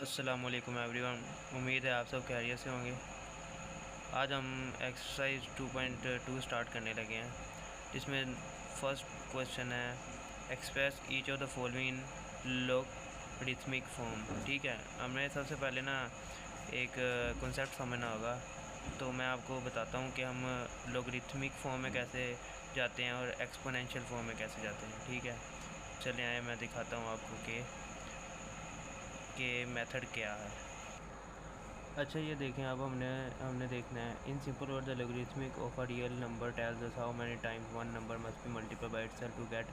अस्सलामुअलैकुम एवरीवन। उम्मीद है आप सब खैरियत से होंगे। आज हम एक्सरसाइज 2.2 स्टार्ट करने लगे हैं, जिसमें फर्स्ट क्वेश्चन है express each of the following logarithmic form. ठीक है, हमें सबसे पहले ना एक कॉन्सेप्ट समझना होगा। तो मैं आपको बताता हूँ कि हम लॉगरिथमिक फॉर्म में कैसे जाते हैं और एक्सपोनेंशियल फॉर्म में कैसे जाते हैं। ठीक है, चलिए आए मैं दिखाता हूँ आपको कि मेथड क्या है। अच्छा, ये देखें, अब हमने देखना है इन सिंपल और the logarithmic of a real number tells us how many times one number must be multiplied by itself to get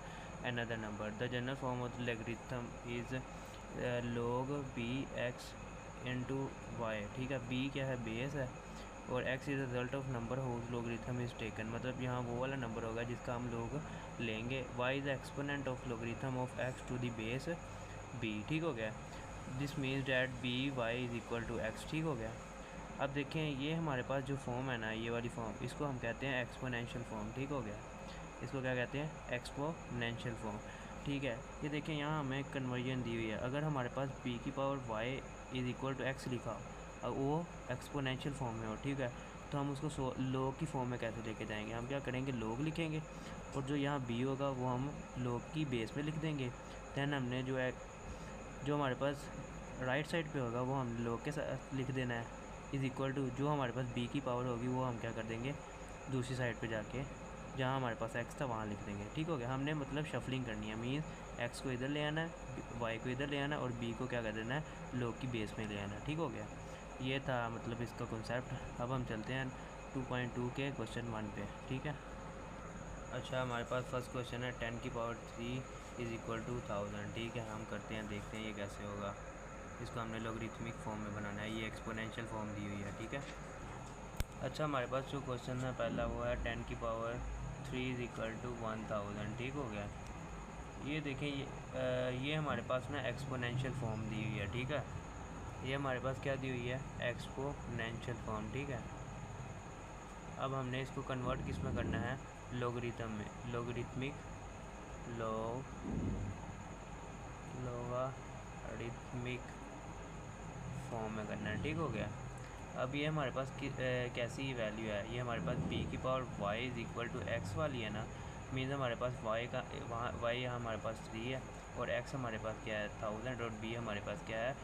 another number. The general form of the logarithm is log b x into y. ठीक है, b क्या है, base है, और x is result of number whose logarithm is taken. मतलब यहाँ वो वाला नंबर होगा जिसका हम लोग लेंगे। y is exponent of logarithm of x to the base b। ठीक हो गया, this means that b y is equal to x. ठीक हो गया। अब देखें, ये हमारे पास जो फॉर्म है ना, ये वाली फॉर्म, इसको हम कहते हैं एक्सपोनेंशियल फॉर्म। ठीक हो गया, इसको क्या कहते हैं, एक्सपोनेंशियल फॉर्म। ठीक है, ये देखें, यहाँ हमें कन्वर्जन दी हुई है। अगर हमारे पास b की power y is equal to x लिखा हो और वो एक्सपोनेंशियल फॉर्म में हो, ठीक है, तो हम उसको log की फॉर्म में कैसे लेके जाएंगे। हम क्या करेंगे, log लिखेंगे, और जो यहाँ b होगा वो हम log की बेस में लिख देंगे। दैन हमने जो हमारे पास राइट साइड पे होगा वो हम log के साथ लिख देना है, इज़ इक्वल टू जो हमारे पास b की पावर होगी वो हम क्या कर देंगे, दूसरी साइड पे जाके जहाँ हमारे पास x था वहाँ लिख देंगे। ठीक हो गया, हमने मतलब शफलिंग करनी है, मीन्स x को इधर ले आना है, y को इधर ले आना है, और b को क्या कर देना है, log की बेस में ले आना है। ठीक हो गया, ये था मतलब इसका कॉन्सेप्ट। अब हम चलते हैं 2.2 के क्वेश्चन 1 पे। ठीक है, अच्छा, हमारे पास फर्स्ट क्वेश्चन है 10 की पावर 3 इज़ इक्वल टू 1000। ठीक है, हम करते हैं, देखते हैं ये कैसे होगा। इसको हमने लॉगरिथमिक फॉर्म में बनाना है, ये एक्सपोनेंशियल फॉर्म दी हुई है। ठीक है, अच्छा, हमारे पास जो क्वेश्चन है पहला वो है 10 की पावर 3 इज़ इक्वल टू 1000। ठीक हो गया, ये देखें, ये हमारे पास ना एक्सपोनेंशियल फॉर्म दी हुई है। ठीक है, ये हमारे पास क्या दी हुई है, एक्सपोनेंशियल फॉर्म। ठीक है, अब हमने इसको कन्वर्ट किस में करना है, लॉगरिथम में, लॉगरिथमिक लोगारिथमिक फॉर्म में करना है। ठीक हो गया, अब ये हमारे पास कैसी वैल्यू है, ये हमारे पास b की power y is equal to x वाली है ना, मीन्स हमारे पास y का वहाँ y यहाँ हमारे पास 3 है, और x हमारे पास क्या है 1000, और b हमारे पास क्या है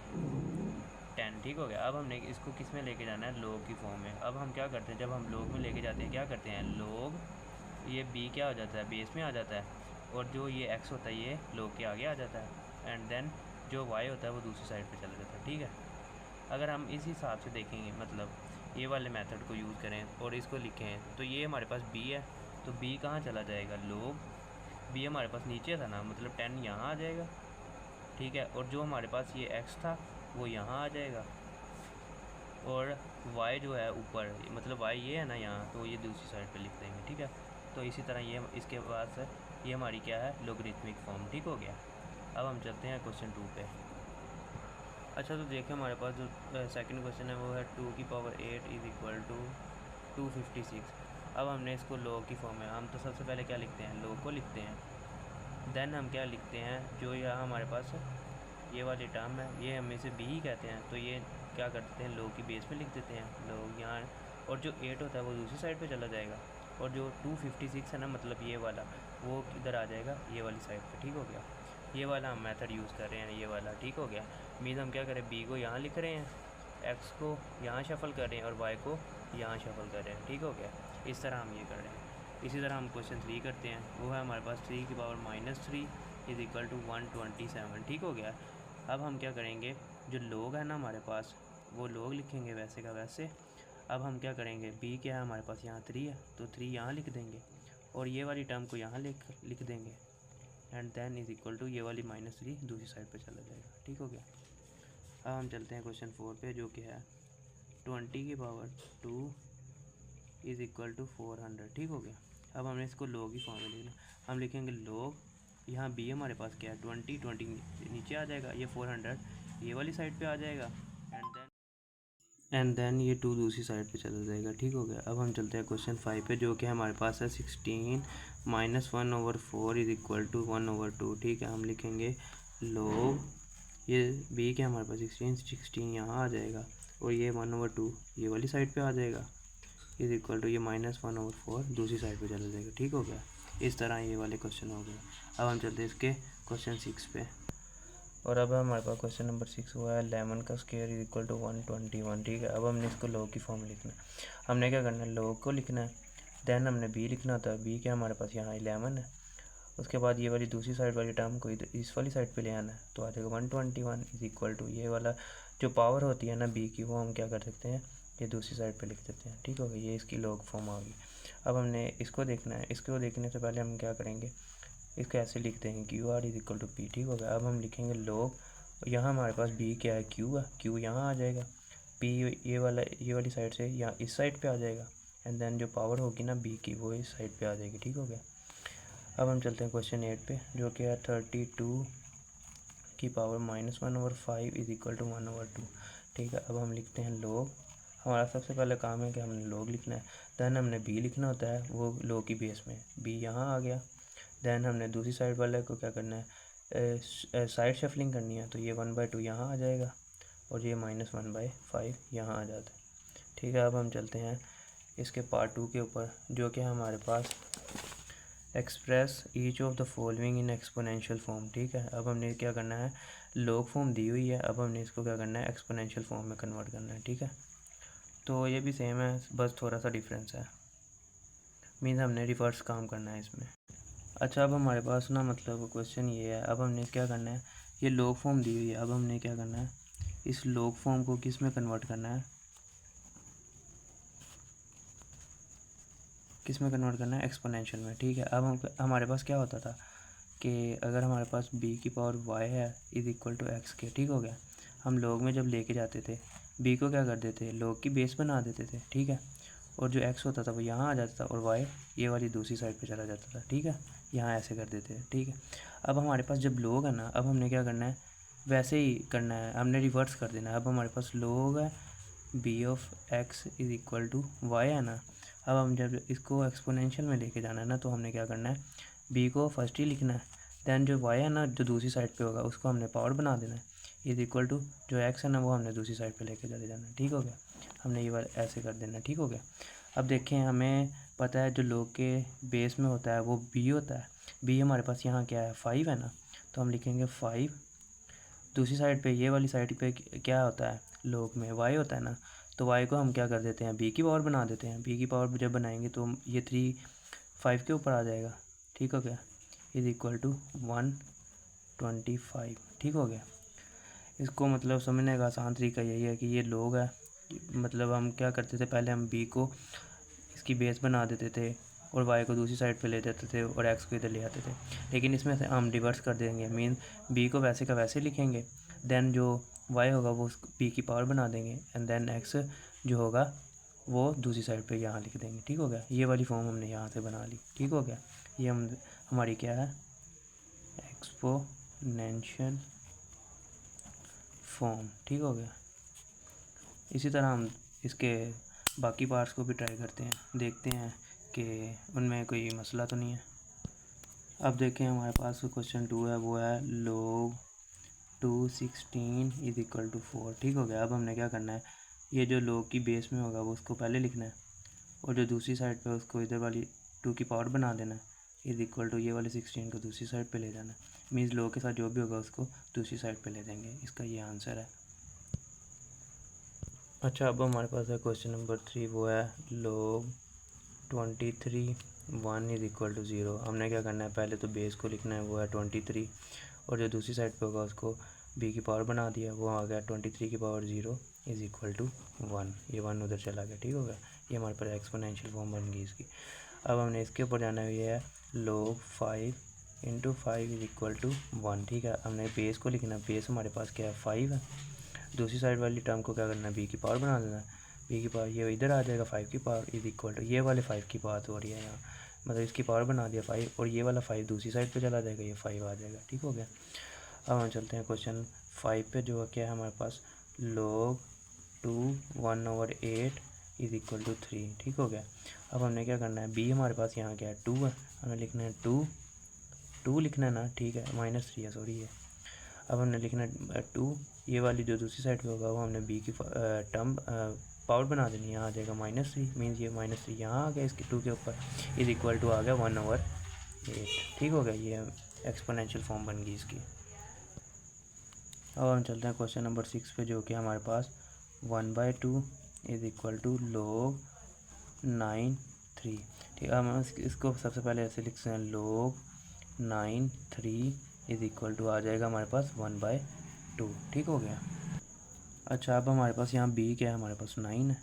10। ठीक हो गया, अब हमने इसको किस में लेके जाना है, log की फॉर्म में। अब हम क्या करते हैं, जब हम log में लेके जाते हैं क्या करते हैं, log, ये b क्या हो जाता है, बेस में आ जाता है, और जो ये x होता है ये log के आगे आ जाता है, एंड देन जो y होता है वो दूसरी साइड पे चला जाता है। ठीक है, अगर हम इस हिसाब से देखेंगे, मतलब ये वाले मेथड को यूज़ करें और इसको लिखें, तो ये हमारे पास b है, तो b कहाँ चला जाएगा, log b हमारे पास नीचे था ना, मतलब 10 यहाँ आ जाएगा। ठीक है, और जो हमारे पास ये x था वो यहाँ आ जाएगा, और y जो है ऊपर, मतलब y ये है ना यहाँ, तो ये दूसरी साइड पे लिख देंगे। ठीक है, तो इसी तरह ये इसके बाद ये हमारी क्या है, लॉगरिथमिक फॉर्म। ठीक हो गया, अब हम चलते हैं क्वेश्चन 2 पे। अच्छा, तो देखिए, हमारे पास जो सेकंड क्वेश्चन है वो है 2 की पावर 8 इज़ इक्वल टू 256। अब हमने इसको log की फॉर्म में, हम तो सबसे पहले क्या लिखते हैं, log को लिखते हैं, देन हम क्या लिखते हैं, जो यहाँ हमारे पास ये वाली टर्म है, ये हम इसे b ही कहते हैं, तो ये क्या करते हैं, log की बेस में लिख देते हैं log यहाँ, और जो 8 होता है वो दूसरी साइड पे चला जाएगा, और जो 256 है ना, मतलब ये वाला, वो किधर आ जाएगा, ये वाली साइड पे। ठीक हो गया, ये वाला हम मेथड यूज़ कर रहे हैं, ये वाला। ठीक हो गया, मीन्स हम क्या करें, b को यहाँ लिख रहे हैं, x को यहाँ शफल कर रहे हैं, और y को यहाँ शफल कर रहे हैं। ठीक हो गया, इस तरह हम ये कर रहे हैं। इसी तरह हम क्वेश्चन 3 करते हैं, वो है हमारे पास 3 की पावर -3 इज़ इक्वल टू 127। ठीक हो गया, अब हम क्या करेंगे, जो log है ना हमारे पास, वो log लिखेंगे वैसे का वैसे। अब हम क्या करेंगे, b क्या है हमारे पास, यहाँ 3 है, तो 3 यहाँ लिख देंगे, और ये वाली टर्म को यहाँ लिख देंगे, and then is equal to ये वाली -3 दूसरी साइड पे चला जाएगा। ठीक हो गया, अब हम चलते हैं क्वेश्चन 4 पे, जो कि है 20 की पावर 2 इज़ इक्वल टू 400। ठीक हो गया, अब हमने इसको log की फॉर्म में लिखना, हम लिखेंगे log, यहाँ b हमारे पास क्या है 20 नीचे आ जाएगा, ये 400 ये वाली साइड पे आ जाएगा, एंड देन ये 2 दूसरी साइड पे चला जाएगा। ठीक हो गया, अब हम चलते हैं क्वेश्चन 5 पे, जो कि हमारे पास है 16 -1/4 इज़ इक्वल टू 1/2। ठीक है, हम लिखेंगे log, ये बी क्या हमारे पास 16 यहाँ आ जाएगा और ये 1/2 ये वाली साइड पे आ जाएगा इज इक्वल टू ये -1/4 दूसरी साइड पे चला जाएगा। ठीक हो गया। इस तरह ये वाले क्वेश्चन हो गए। अब हम चलते हैं इसके क्वेश्चन 6 पे। और अब हमारे पास क्वेश्चन नंबर 6 हुआ है 11 का स्क्वायर इज इक्वल टू 121। ठीक है, अब हमने इसको लॉग की फॉर्म लिखना है। हमने क्या करना है, लॉग को लिखना है, देन हमने बी लिखना होता है। बी क्या हमारे पास यहाँ 11 है, उसके बाद ये वाली दूसरी साइड वाली टर्म को इधर इस वाली साइड पे ले आना है, तो आ जाएगा 121 इज इक्वल टू ये वाला जो पावर होती है ना बी की, वो हम क्या कर सकते हैं, ये दूसरी साइड पे लिख देते हैं। ठीक हो गया, ये इसकी लॉग फॉर्म आ गई। अब हमने इसको देखना है, इसको देखने से पहले हम क्या करेंगे, इसको ऐसे लिख देंगे q r is equal to p. ठीक हो गया। अब हम लिखेंगे लॉग, यहाँ हमारे पास बी क्या है, क्यू है, क्यू यहाँ आ जाएगा, पी ये वाली साइड से यहाँ इस साइड पे आ जाएगा, एंड देन जो पावर होगी ना बी की वो इस साइड पे आ जाएगी। ठीक हो गया। अब हम चलते हैं क्वेश्चन 8 पे, जो कि है 32 की पावर -1/5 इज इक्वल टू 1/2। ठीक है, अब हम लिखते हैं लॉग। हमारा सबसे पहले काम है कि हमने लॉग लिखना है, देन हमने बी लिखना होता है, वो लॉग की बेस में बी यहाँ आ गया, देन हमने दूसरी साइड वाले को क्या करना है, साइड शफलिंग करनी है, तो ये 1/2 यहाँ आ जाएगा और ये -1/5 यहाँ आ जाता है। ठीक है, अब हम चलते हैं इसके पार्ट 2 के ऊपर, जो कि हमारे पास express each of the following in exponential form. ठीक है, अब हमने क्या करना है, लॉग फॉर्म दी हुई है, अब हमने इसको क्या करना है, एक्सपोनेंशियल फॉर्म में कन्वर्ट करना है। ठीक है, तो ये भी सेम है, बस थोड़ा सा डिफरेंस है, मीन्स हमने रिवर्स काम करना है इसमें। अच्छा, अब हमारे पास ना मतलब क्वेश्चन ये है, अब हमने क्या करना है, ये लॉग फॉर्म दी हुई है, अब हमने क्या करना है, इस लॉग फॉर्म को किस में कन्वर्ट करना है, किस में कन्वर्ट करना है, एक्सपोनेंशियल में। ठीक है, अब हमारे पास क्या होता था कि अगर हमारे पास b की पावर y है इज इक्वल टू एक्स के। ठीक हो गया, हम लॉग में जब लेके जाते थे b को क्या कर देते, लॉग की बेस बना देते थे। ठीक है, और जो x होता था वो यहाँ आ जाता था और y ये वाली दूसरी साइड पे चला जाता था। ठीक है, यहाँ ऐसे कर देते थे। ठीक है, अब हमारे पास जब लॉग है ना, अब हमने क्या करना है, वैसे ही करना है, हमने रिवर्स कर देना है। अब हमारे पास लॉग है b of x is equal to y है ना, अब हम जब इसको एक्सपोनेंशियल में लेके जाना है ना, तो हमने क्या करना है, b को फर्स्ट ही लिखना है, दैन जो y है ना जो दूसरी साइड पे होगा उसको हमने पावर बना देना है, इज इक्वल टू जो x है ना वो हमने दूसरी साइड पे लेके चले जाना है। ठीक हो गया, हमने ये बार ऐसे कर देना है। ठीक हो गया। अब देखें, हमें पता है जो लॉग के बेस में होता है वो b होता है, b हमारे पास यहाँ क्या है, 5 है ना, तो हम लिखेंगे 5, दूसरी साइड पे ये वाली साइड पे क्या होता है, लॉग में y होता है ना, तो y को हम क्या कर देते हैं, b की पावर बना देते हैं। b की पावर जब बनाएंगे तो ये 3 5 के ऊपर आ जाएगा। ठीक हो गया, इज इक्वल टू 125। ठीक हो गया। इसको मतलब समझने का आसान तरीका यही है कि ये लॉग है, मतलब हम क्या करते थे, पहले हम b को इसकी बेस बना देते थे और y को दूसरी साइड पे ले जाते थे और x को इधर ले आते थे, लेकिन इसमें से हम रिवर्स कर देंगे, मीन b को वैसे का वैसे लिखेंगे, देन जो y होगा वो b की पावर बना देंगे, एंड देन x जो होगा वो दूसरी साइड पे यहाँ लिख देंगे। ठीक हो गया, ये वाली फॉर्म हमने यहाँ से बना ली। ठीक हो गया, ये हमारी क्या है, एक्सपोनेंशियल फॉर्म। ठीक हो गया। इसी तरह हम इसके बाकी पार्ट्स को भी ट्राई करते हैं, देखते हैं कि उनमें कोई मसला तो नहीं है। अब देखें, हमारे पास क्वेश्चन 2 है, वो है log 216 इज इक्वल टू 4। ठीक हो गया। अब हमने क्या करना है, ये जो log की बेस में होगा वो उसको पहले लिखना है और जो दूसरी साइड पे उसको इधर वाली 2 की पावर बना देना है, इज इक्वल टू ये वाले 16 को दूसरी साइड पे ले जाना है, मीन्स log के साथ जो भी होगा उसको दूसरी साइड पे ले देंगे। इसका ये आंसर है। अच्छा, अब हमारे पास है क्वेश्चन नंबर 3, वो है log 23 1 इज इक्वल टू 0। हमने क्या करना है, पहले तो बेस को लिखना है, वो है 23, और जो दूसरी साइड पे होगा उसको b की पावर बना दिया, वो आ गया 23 की पावर 0 इज इक्वल टू 1। ये 1 उधर चला गया। ठीक होगा, ये हमारे पास एक्सपोनेंशियल फॉर्म बन गई इसकी। अब हमने इसके ऊपर जाना है, ये है log 5 into 5 is equal to 1। ठीक है, हमने बेस को लिखना है, बेस हमारे पास क्या है, 5 है, दूसरी साइड वाली टर्म को क्या करना है, b की पावर बना देना है, b की पावर ये इधर आ जाएगा, 5 की पावर इज इक्वल टू ये वाले 5 की बात हो रही है यहाँ, मतलब इसकी पावर बना दिया 5 और ये वाला 5 दूसरी साइड पे चला जाएगा, ये 5 आ जाएगा। ठीक हो गया। अब हम चलते हैं क्वेश्चन 5 पे, जो क्या है हमारे पास log 2 1/8 इज इक्वल टू 3। ठीक हो गया। अब हमने क्या करना है, b हमारे पास यहाँ क्या है, 2 है, हमें लिखना है 2 लिखना है ना। ठीक है, -3 है, सॉरी है। अब हमने लिखना 2, ये वाली जो दूसरी साइड पे होगा वो हमने बी की टर्म पावर बना देनी है। यहाँ आ जाएगा -3, मीन्स ये -3 यहाँ आ गया इसके 2 के ऊपर, इज इक्वल टू आ गया 1/8। ठीक हो गया, ये एक्सपोनेंशियल फॉर्म बन गई इसकी। अब हम चलते हैं क्वेश्चन नंबर 6 पे, जो कि हमारे पास 1/2 इज इक्वल टू log 9(3). ठीक है, हम इसको सबसे पहले ऐसे लिखते हैं, log 9(3) इज इक्वल टू आ जाएगा हमारे पास 1/2। ठीक हो गया। अच्छा, अब हमारे पास यहाँ b क्या है, हमारे पास 9 है,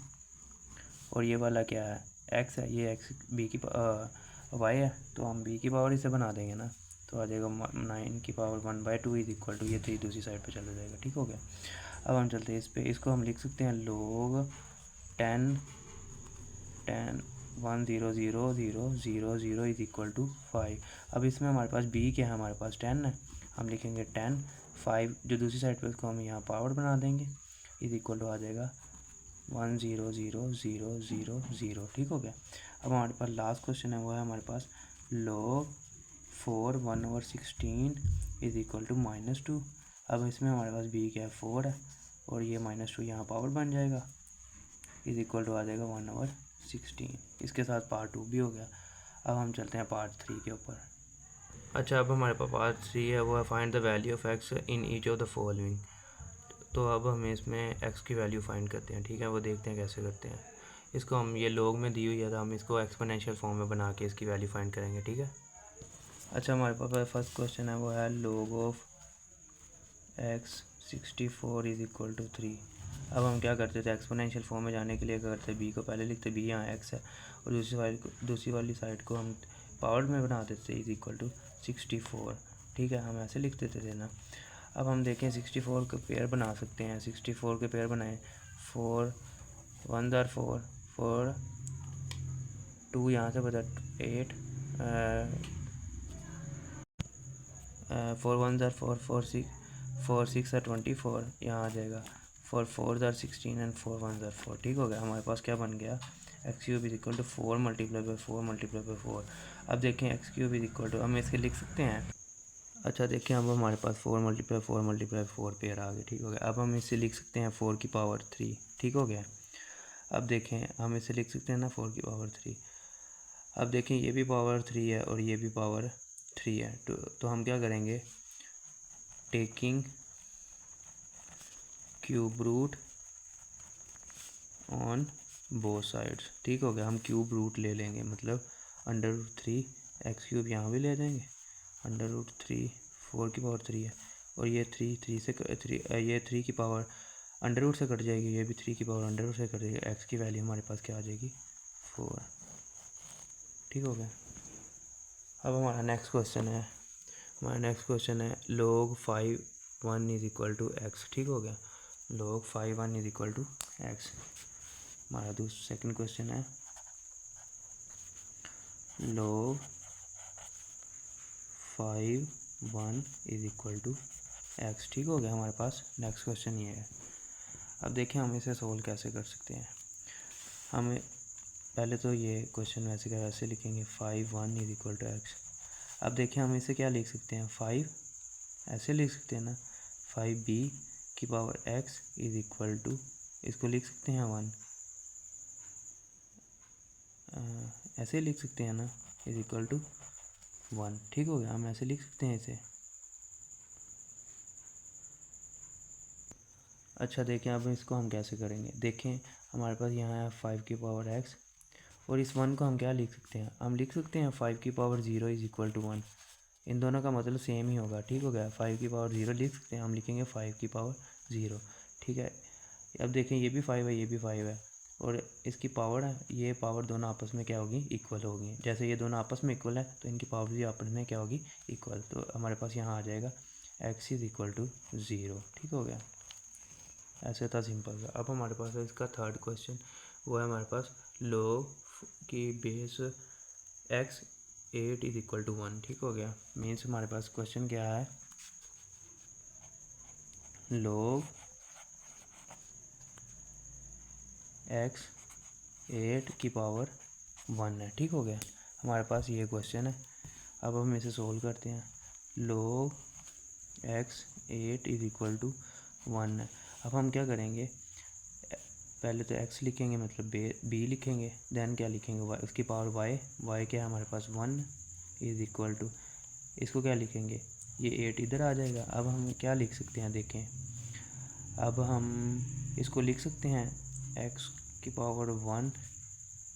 और ये वाला क्या है, x है, ये x b की y है, तो हम b की पावर इसे बना देंगे ना, तो आ जाएगा 9 की पावर 1/2 इज इक्वल टू ये 3 दूसरी साइड पे चला जाएगा। ठीक हो गया। अब हम चलते हैं इस पे, इसको हम लिख सकते हैं log 10 10000 इज इक्वल टू 5। अब इसमें हमारे पास b क्या है, हमारे पास 10 है, हम लिखेंगे 10, 5 जो दूसरी साइड पे उसको हम यहाँ पावर बना देंगे, इज इक्वल टू आ जाएगा 100,000। ठीक हो गया। अब हमारे पास लास्ट क्वेश्चन है, वो है हमारे पास log 4 1/16 इज इक्वल टू -2। अब इसमें हमारे पास b क्या है, 4 है, और ये -2 यहाँ पावर बन जाएगा, इज इक्वल टू आ जाएगा 1/16। इसके साथ पार्ट 2 भी हो गया। अब हम चलते हैं पार्ट 3 के ऊपर। अच्छा, अब हमारे पास पार्ट 3 है, वो है find the value of x in each of the following. तो अब हमें इसमें x की वैल्यू फाइंड करते हैं। ठीक है, वो देखते हैं कैसे करते हैं। इसको हम ये log में दी हुई है, तो हम इसको एक्सपोनेंशियल फॉर्म में बना के इसकी वैल्यू फाइंड करेंगे। ठीक है। अच्छा, हमारे पास फर्स्ट क्वेश्चन है, वो है log of x 64 is equal to 3। अब हम क्या करते थे, एक्सपोनेंशियल फॉर्म में जाने के लिए क्या करते, b को पहले लिखते, b यहाँ x है, और दूसरी वाली साइड को हम पावर में बना देते, इज इक्वल टू 64। ठीक है, हम ऐसे लिख देते थे ना। अब हम देखें 64 के पेयर बना सकते हैं, 64 के पेयर बनाएं, 4 1 ज़ार 4 4 2 यहाँ से बचा 8, 4 1 ज़ार 4 4 6 ज़ार 24, यहाँ आ जाएगा 4 4 ज़ार 16 एंड 4 1 ज़ार 4। ठीक हो गया। हमारे पास क्या बन गया, x³ is equal to 4 multiply by 4 multiply by 4। अब देखें x³ इज इक्वल टू, हम इसके लिख सकते हैं। अच्छा, देखिए अब हमारे पास 4 मल्टीप्लाई 4 मल्टीप्लाई 4 पेयर आ गए। ठीक हो गया। अब हम इसे लिख सकते हैं 4 की पावर 3। ठीक हो गया। अब देखें हम इसे लिख सकते हैं ना 4 की पावर 3। अब देखें ये भी पावर 3 है और ये भी पावर 3 है, तो हम क्या करेंगे, taking cube root on both sides. ठीक हो गया। हम क्यूब रूट ले लेंगे, मतलब √3 x³ यहाँ भी ले देंगे, √3 4 की पावर 3 है, और ये 3 से 3 ये 3 की पावर अंडर रूट से कट जाएगी, ये भी 3 की पावर अंडर रूट से कट जाएगी, x की वैल्यू हमारे पास क्या आ जाएगी, 4। ठीक हो गया। अब हमारा नेक्स्ट क्वेश्चन है, log 5 1 is equal to x। ठीक हो गया, log 5 1 is equal to x। हमारा सेकंड क्वेश्चन है log 5 1 is equal to x। ठीक हो गया। हमारे पास नेक्स्ट क्वेश्चन ये है। अब देखें हम इसे सोल्व कैसे कर सकते हैं। हमें पहले तो ये क्वेश्चन वैसे लिखेंगे, 5 1 इज इक्वल टू x। अब देखें हम इसे क्या लिख सकते हैं, 5 ऐसे लिख सकते हैं ना, 5b की power x is equal to, इसको लिख सकते हैं 1, ऐसे लिख सकते हैं ना, इज इक्वल टू 1। ठीक हो गया, हम ऐसे लिख सकते हैं इसे। अच्छा, देखें अब इसको हम कैसे करेंगे। देखें हमारे पास यहाँ है 5 की पावर x, और इस 1 को हम क्या लिख सकते हैं, हम लिख सकते हैं 5 की पावर 0 इज इक्वल टू 1। इन दोनों का मतलब सेम ही होगा। ठीक हो गया। 5 की पावर 0 लिख सकते हैं, हम लिखेंगे 5 की पावर 0। ठीक है। अब देखें ये भी 5 है, ये भी 5 है, और इसकी पावर है, ये पावर दोनों आपस में क्या होगी, इक्वल होगी। जैसे ये दोनों आपस में इक्वल है, तो इनकी पावर भी आपस में क्या होगी, इक्वल। तो हमारे पास यहाँ आ जाएगा x इज़ इक्वल टू 0। ठीक हो गया, ऐसे था सिंपल सा। अब हमारे पास है इसका थर्ड क्वेश्चन, वो है हमारे पास log की base x 8 is equal to 1। ठीक हो गया। मीन्स हमारे पास क्वेश्चन क्या है, log x 8 की पावर 1 है। ठीक हो गया, हमारे पास ये क्वेश्चन है। अब हम इसे सोल्व करते हैं। log x 8 is equal to 1 है। अब हम क्या करेंगे, पहले तो x लिखेंगे मतलब b लिखेंगे, देन क्या लिखेंगे y, उसकी पावर y क्या है हमारे पास 1 इज़ इक्वल टू, इसको क्या लिखेंगे, ये 8 इधर आ जाएगा। अब हम क्या लिख सकते हैं देखें, अब हम इसको लिख सकते हैं x की पावर 1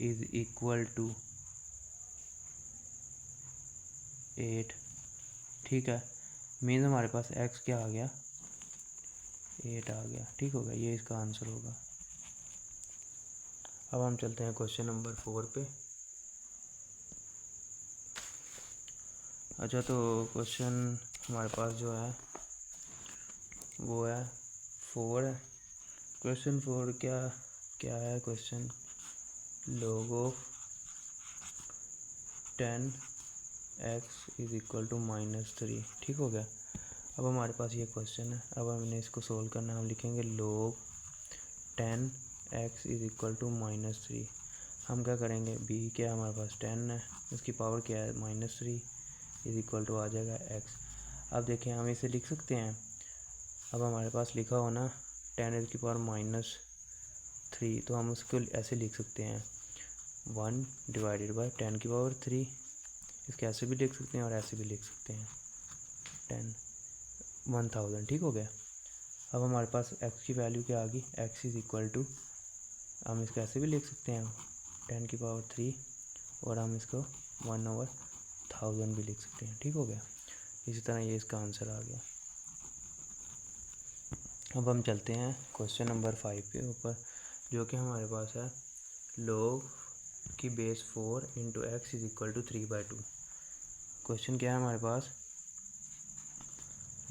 इज़ इक्वल टू 8, ठीक है। मीन्स हमारे पास x क्या आ गया, 8 आ गया, ठीक होगा, ये इसका आंसर होगा। अब हम चलते हैं क्वेश्चन नंबर 4 पे। अच्छा, तो क्वेश्चन हमारे पास जो है वो है 4 है। क्वेश्चन 4 क्या क्या है question, log of 10x is equal to -3, ठीक हो गया। अब हमारे पास ये क्वेश्चन है, अब हमने इसको सोल्व करना है। हम लिखेंगे log 10x is equal to -3। हम क्या करेंगे, b क्या हमारे पास 10 है, उसकी पावर क्या है -3 इज़ इक्वल टू आ जाएगा x। अब देखें हम इसे लिख सकते हैं, अब हमारे पास लिखा हो ना 10 की पावर -3, तो हम उसको ऐसे लिख सकते हैं 1 डिवाइडेड बाय 10 की पावर 3, इसके ऐसे भी लिख सकते हैं और ऐसे भी लिख सकते हैं 1000, ठीक हो गया। अब हमारे पास x की वैल्यू क्या आ गई, x इज़ इक्वल टू, हम इसको ऐसे भी लिख सकते हैं 10 की पावर 3 और हम इसको 1/1000 भी लिख सकते हैं, ठीक हो गया। इसी तरह ये इसका आंसर आ गया। अब हम चलते हैं क्वेश्चन नंबर 5 के ऊपर, जो कि हमारे पास है log की base 4 into x is equal to 3/2। Question क्या है हमारे पास,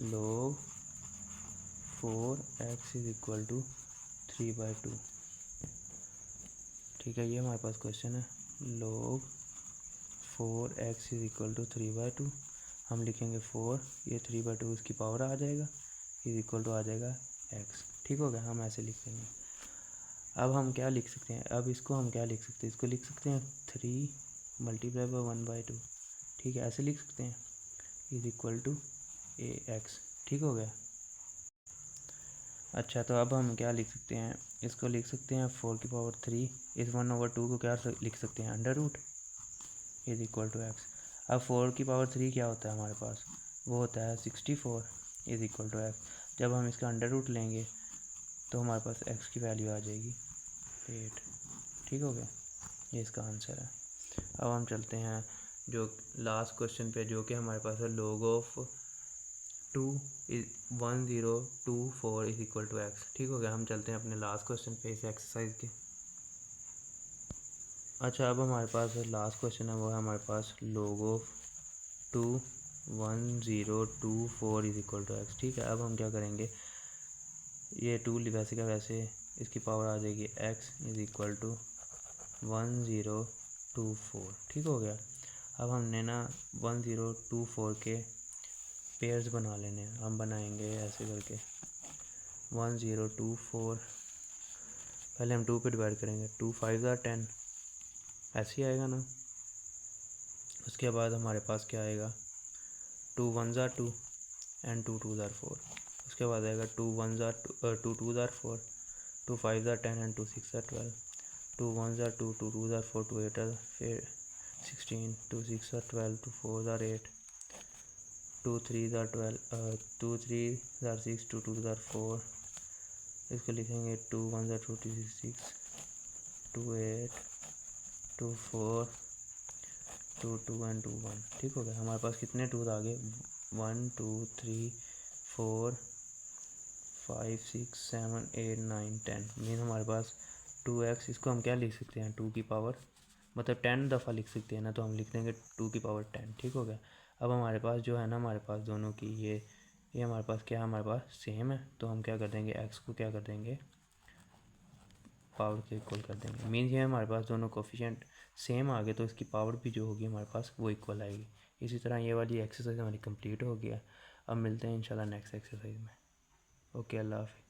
log 4x is equal to 3/2, ठीक है। ये हमारे पास क्वेश्चन है log 4x is equal to 3/2। हम लिखेंगे 4, ये 3/2 इसकी पावर आ जाएगा, इज़ इक्वल टू आ जाएगा x, ठीक हो गया। हम ऐसे लिख देंगे। अब हम क्या लिख सकते हैं, अब इसको हम क्या लिख सकते हैं, इसको लिख सकते हैं 3 मल्टीप्लाई बाई 1/2, ठीक है, ऐसे लिख सकते हैं, इज़ इक्वल टू ax, ठीक हो गया। अच्छा, तो अब हम क्या लिख सकते हैं, इसको लिख सकते हैं 4 की पावर 3, इस 1/2 को क्या लिख सकते हैं, under root is equal to x. अब 4 की पावर 3 क्या होता है हमारे पास, वो होता है 64 इज़ इक्वल टू एक्स। जब हम इसका अंडर रूट लेंगे तो हमारे पास एक्स की वैल्यू आ जाएगी 8, ठीक हो गया, ये इसका आंसर है। अब हम चलते हैं जो लास्ट क्वेश्चन पे, जो कि हमारे पास है log of 1024 is equal to x, ठीक हो गया। हम चलते हैं अपने लास्ट क्वेश्चन पे इस एक्सरसाइज के। अच्छा, अब हमारे पास लास्ट क्वेश्चन है, वो है हमारे पास log of 21024 is equal to x, ठीक है। अब हम क्या करेंगे, ये 2 वैसे का वैसे इसकी पावर आ जाएगी x इज़ इक्वल टू 1024, ठीक हो गया। अब हमने ना 1024 के पेयर्स बना लेने हैं, हम बनाएंगे ऐसे करके 1024, पहले हम 2 पे डिवाइड करेंगे, 2 5 ज़ा 10, ऐसे ही आएगा ना। उसके बाद हमारे पास क्या आएगा, 2 1 ज़ा 2 एंड 2 2 ज़ा 4। उसके बाद आएगा 2 1 ज़ा 2 2 ज़ा 4, 2 5 ज़ा 10 एंड 2 6 ज़ा 12, 2 1 ज़ा 2, 2 2 ज़ा 4, 2 8 ज़ा 16, 2 6 ज़ा 12, 2 4 ज़ा 8, 2 3 ज़ा 12, 2 3 ज़ा 6, 2 2 ज़ा 4। इसको लिखेंगे 2 1 ज़ा 2, 2 6, 2 8, 2 4, 2 2 एंड 2 1, ठीक हो गया। हमारे पास कितने टूथ आ गए, 1 2 3 4 5 6 7 8 9 10, मीन हमारे पास 2x, इसको हम क्या लिख सकते हैं, 2 की पावर, मतलब 10 दफ़ा लिख सकते हैं ना, तो हम लिख देंगे 2 की पावर 10, ठीक हो गया। अब हमारे पास जो है ना, हमारे पास दोनों की ये हमारे पास क्या है, हमारे पास सेम है, तो हम क्या कर देंगे, x को क्या कर देंगे, पावर के इक्वल कर देंगे। मीन्स ये हमारे पास दोनों कोफिशिएंट सेम आ गए, तो इसकी पावर भी जो होगी हमारे पास वो इक्वल आएगी। इसी तरह ये वाली एक्सरसाइज हमारी कंप्लीट हो गया। अब मिलते हैं इंशाल्लाह नेक्स्ट एक्सरसाइज में। ओके, अल्लाह हाफ़िज़।